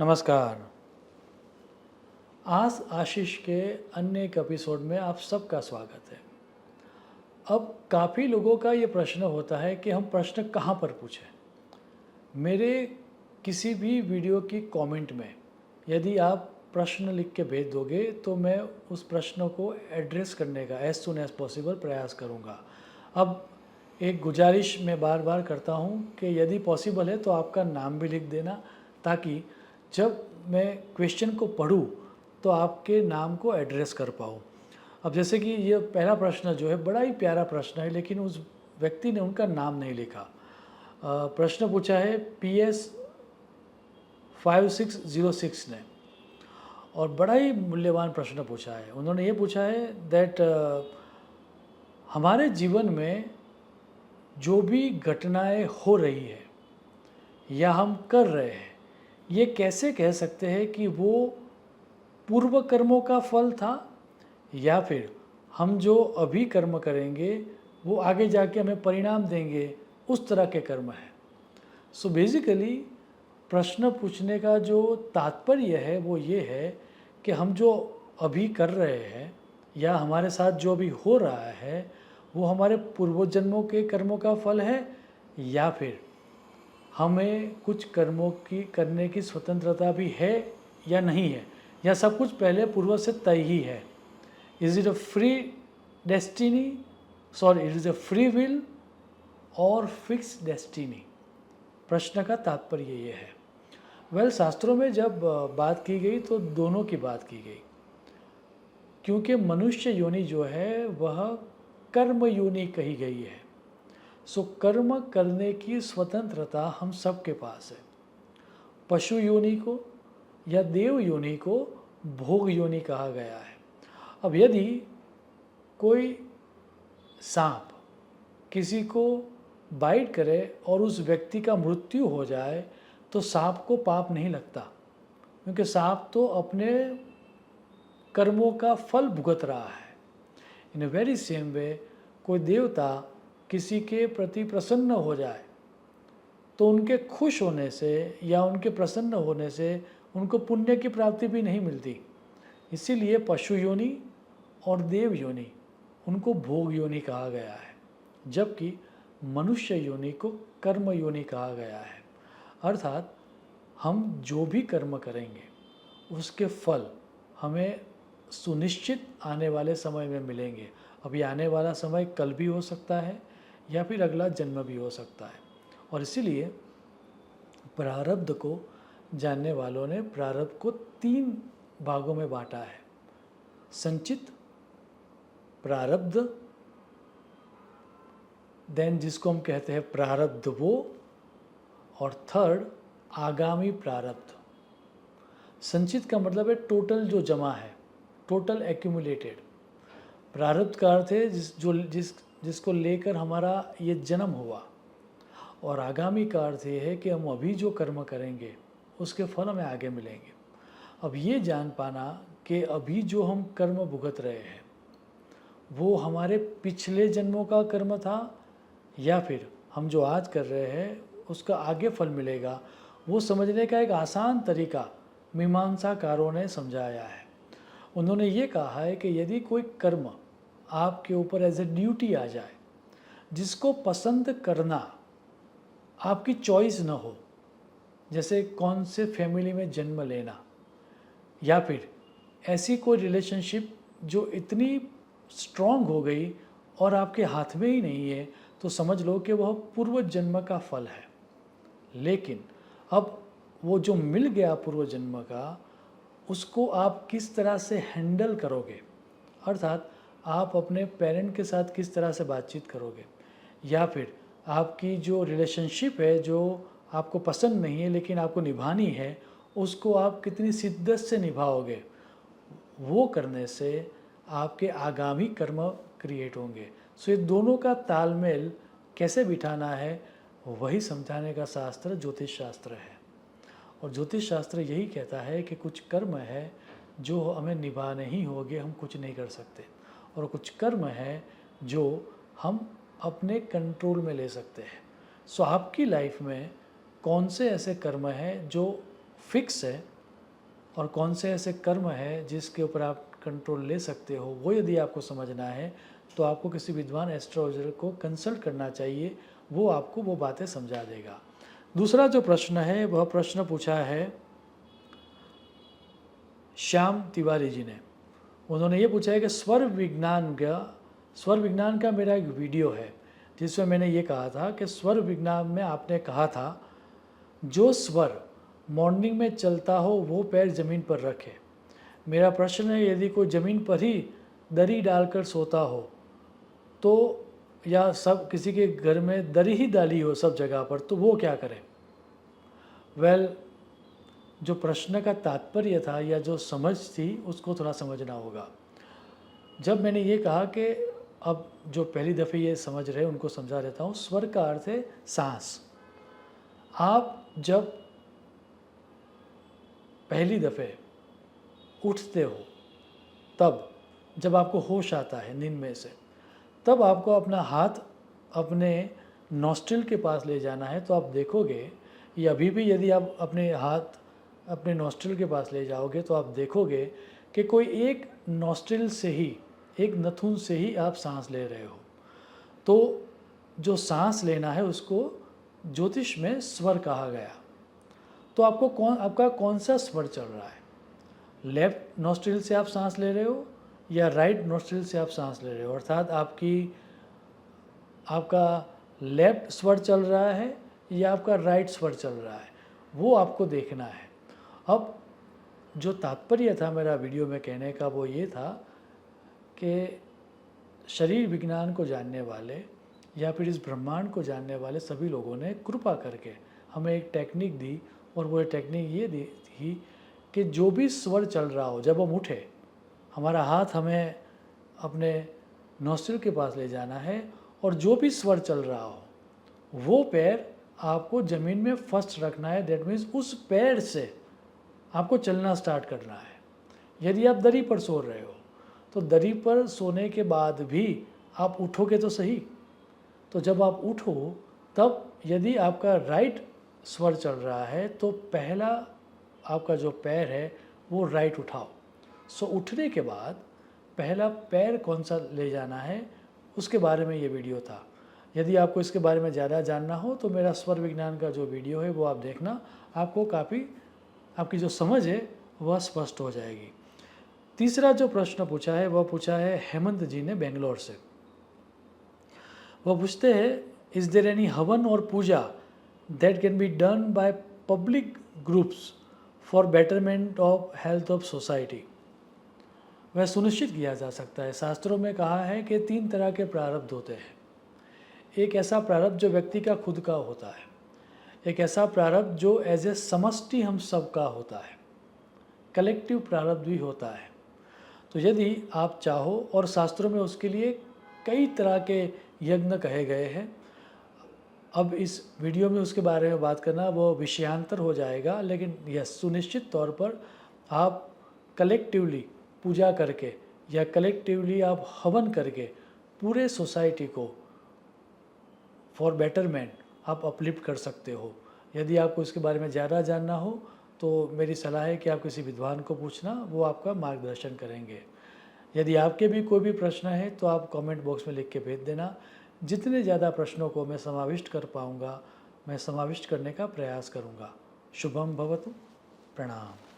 नमस्कार। आज आशीष के अन्य एक एपिसोड में आप सबका स्वागत है। अब काफ़ी लोगों का ये प्रश्न होता है कि हम प्रश्न कहाँ पर पूछें। मेरे किसी भी वीडियो की कमेंट में यदि आप प्रश्न लिख के भेज दोगे तो मैं उस प्रश्न को एड्रेस करने का एज सुन एज पॉसिबल प्रयास करूँगा। अब एक गुजारिश मैं बार बार करता हूँ कि यदि पॉसिबल है तो आपका नाम भी लिख देना, ताकि जब मैं क्वेश्चन को पढूं तो आपके नाम को एड्रेस कर पाऊँ। अब जैसे कि ये पहला प्रश्न जो है बड़ा ही प्यारा प्रश्न है, लेकिन उस व्यक्ति ने उनका नाम नहीं लिखा। प्रश्न पूछा है PS 5606 ने, और बड़ा ही मूल्यवान प्रश्न पूछा है। उन्होंने ये पूछा है दैट हमारे जीवन में जो भी घटनाएं हो रही है या हम कर रहे हैं, ये कैसे कह सकते हैं कि वो पूर्व कर्मों का फल था या फिर हम जो अभी कर्म करेंगे वो आगे जाके हमें परिणाम देंगे, उस तरह के कर्म है। सो बेसिकली प्रश्न पूछने का जो तात्पर्य है वो ये है कि हम जो अभी कर रहे हैं या हमारे साथ जो अभी हो रहा है वो हमारे पूर्व जन्मों के कर्मों का फल है या फिर हमें कुछ कर्मों की करने की स्वतंत्रता भी है या नहीं है, या सब कुछ पहले पूर्व से तय ही है। Is it a free destiny, sorry it is a free will और फिक्स डेस्टिनी। प्रश्न का तात्पर्य ये है। शास्त्रों में जब बात की गई तो दोनों की बात की गई, क्योंकि मनुष्य योनि जो है वह कर्म योनि कही गई है। सो कर्म करने की स्वतंत्रता हम सबके पास है। पशु योनि को या देव योनि को भोग योनि कहा गया है। अब यदि कोई सांप किसी को बाइट करे और उस व्यक्ति का मृत्यु हो जाए तो सांप को पाप नहीं लगता, क्योंकि सांप तो अपने कर्मों का फल भुगत रहा है। इन अ वेरी सेम वे कोई देवता किसी के प्रति प्रसन्न हो जाए तो उनके खुश होने से या उनके प्रसन्न होने से उनको पुण्य की प्राप्ति भी नहीं मिलती। इसीलिए पशु योनि और देव योनि उनको भोग योनि कहा गया है, जबकि मनुष्य योनि को कर्म योनि कहा गया है। अर्थात हम जो भी कर्म करेंगे उसके फल हमें सुनिश्चित आने वाले समय में मिलेंगे। अभी आने वाला समय कल भी हो सकता है या फिर अगला जन्म भी हो सकता है। और इसीलिए प्रारब्ध को जानने वालों ने प्रारब्ध को 3 भागों में बांटा है: संचित प्रारब्ध, देन जिसको हम कहते हैं प्रारब्ध वो, और थर्ड आगामी प्रारब्ध। संचित का मतलब है टोटल जो जमा है, टोटल एक्यूमुलेटेड। प्रारब्ध का अर्थ है जिसको लेकर हमारा ये जन्म हुआ, और आगामी का अर्थ ये है कि हम अभी जो कर्म करेंगे उसके फल हमें आगे मिलेंगे। अब ये जान पाना कि अभी जो हम कर्म भुगत रहे हैं वो हमारे पिछले जन्मों का कर्म था या फिर हम जो आज कर रहे हैं उसका आगे फल मिलेगा, वो समझने का एक आसान तरीका मीमांसाकारों ने समझाया है। उन्होंने ये कहा है कि यदि कोई कर्म आपके ऊपर एज ए ड्यूटी आ जाए जिसको पसंद करना आपकी चॉइस न हो, जैसे कौन से फैमिली में जन्म लेना या फिर ऐसी कोई रिलेशनशिप जो इतनी स्ट्रॉन्ग हो गई और आपके हाथ में ही नहीं है, तो समझ लो कि वह पूर्व जन्म का फल है। लेकिन अब वो जो मिल गया पूर्व जन्म का, उसको आप किस तरह से हैंडल करोगे, अर्थात आप अपने पेरेंट के साथ किस तरह से बातचीत करोगे, या फिर आपकी जो रिलेशनशिप है जो आपको पसंद नहीं है लेकिन आपको निभानी है, उसको आप कितनी शिद्दत से निभाओगे, वो करने से आपके आगामी कर्म क्रिएट होंगे। सो ये दोनों का तालमेल कैसे बिठाना है वही समझाने का शास्त्र ज्योतिष शास्त्र है। और ज्योतिष शास्त्र यही कहता है कि कुछ कर्म है जो हमें निभाने ही होंगे, हम कुछ नहीं कर सकते, और कुछ कर्म है जो हम अपने कंट्रोल में ले सकते हैं। सो आपकी लाइफ में कौन से ऐसे कर्म हैं जो फिक्स है और कौन से ऐसे कर्म है जिसके ऊपर आप कंट्रोल ले सकते हो, वो यदि आपको समझना है तो आपको किसी विद्वान एस्ट्रोलॉजर को कंसल्ट करना चाहिए, वो आपको वो बातें समझा देगा। दूसरा जो प्रश्न है वह प्रश्न पूछा है श्याम तिवारी जी ने। उन्होंने ये पूछा है कि स्वर विज्ञान का मेरा एक वीडियो है जिसमें मैंने ये कहा था कि स्वर विज्ञान में आपने कहा था जो स्वर मॉर्निंग में चलता हो वो पैर ज़मीन पर रखे। मेरा प्रश्न है यदि कोई ज़मीन पर ही दरी डालकर सोता हो तो, या सब किसी के घर में दरी ही डाली हो सब जगह पर, तो वो क्या करे? वेल, जो प्रश्न का तात्पर्य था या जो समझ थी उसको थोड़ा समझना होगा। जब मैंने ये कहा कि अब जो पहली दफ़े ये समझ रहे उनको समझा देता हूँ, स्वर का अर्थ है सांस। आप जब पहली दफ़े उठते हो तब, जब आपको होश आता है नींद में से, तब आपको अपना हाथ अपने नॉस्ट्रिल के पास ले जाना है। तो आप देखोगे, या अभी भी यदि आप अपने हाथ अपने नॉस्ट्रिल के पास ले जाओगे तो आप देखोगे कि कोई एक नॉस्ट्रिल से ही, एक नथुन से ही आप सांस ले रहे हो। तो जो सांस लेना है उसको ज्योतिष में स्वर कहा गया। तो आपका कौन सा स्वर चल रहा है? लेफ्ट नॉस्ट्रिल से आप सांस ले रहे हो या राइट नॉस्ट्रिल से आप सांस ले रहे हो? अर्थात आपका लेफ्ट स्वर चल रहा है या आपका राइट स्वर चल रहा है, वो आपको देखना है। अब जो तात्पर्य था मेरा वीडियो में कहने का वो ये था कि शरीर विज्ञान को जानने वाले या फिर इस ब्रह्मांड को जानने वाले सभी लोगों ने कृपा करके हमें एक टेक्निक दी, और वो टेक्निक ये दी थी कि जो भी स्वर चल रहा हो, जब हम उठे हमारा हाथ हमें अपने नॉस्ट्रिल के पास ले जाना है, और जो भी स्वर चल रहा हो वो पैर आपको ज़मीन में फर्स्ट रखना है। दैट मीन्स उस पैर से आपको चलना स्टार्ट करना है। यदि आप दरी पर सो रहे हो तो दरी पर सोने के बाद भी आप उठोगे तो सही। तो जब आप उठो तब यदि आपका राइट स्वर चल रहा है तो पहला आपका जो पैर है वो राइट उठाओ। सो उठने के बाद पहला पैर कौन सा ले जाना है उसके बारे में ये वीडियो था। यदि आपको इसके बारे में ज़्यादा जानना हो तो मेरा स्वर विज्ञान का जो वीडियो है वो आप देखना, आपको काफ़ी आपकी जो समझ है वह स्पष्ट हो जाएगी। तीसरा जो प्रश्न पूछा है वह पूछा है हेमंत जी ने बेंगलोर से। वह पूछते हैं इज़ देयर एनी हवन और puja that can be done by public groups for betterment of health of society. वह सुनिश्चित किया जा सकता है। शास्त्रों में कहा है कि 3 तरह के प्रारब्ध होते हैं। एक ऐसा प्रारब्ध जो व्यक्ति का खुद का होता है, एक ऐसा प्रारब्ध जो एज ए समष्टि हम सब का होता है, कलेक्टिव प्रारब्ध भी होता है। तो यदि आप चाहो, और शास्त्रों में उसके लिए कई तरह के यज्ञ कहे गए हैं, अब इस वीडियो में उसके बारे में बात करना वो विषयांतर हो जाएगा, लेकिन यह सुनिश्चित तौर पर आप कलेक्टिवली पूजा करके या कलेक्टिवली आप हवन करके पूरे सोसाइटी को फॉर बेटरमेंट आप अपलिफ्ट कर सकते हो। यदि आपको इसके बारे में ज़्यादा जानना हो तो मेरी सलाह है कि आप किसी विद्वान को पूछना, वो आपका मार्गदर्शन करेंगे। यदि आपके भी कोई भी प्रश्न है तो आप कमेंट बॉक्स में लिख के भेज देना। जितने ज़्यादा प्रश्नों को मैं समाविष्ट कर पाऊँगा मैं समाविष्ट करने का प्रयास करूँगा। शुभम भवतु। प्रणाम।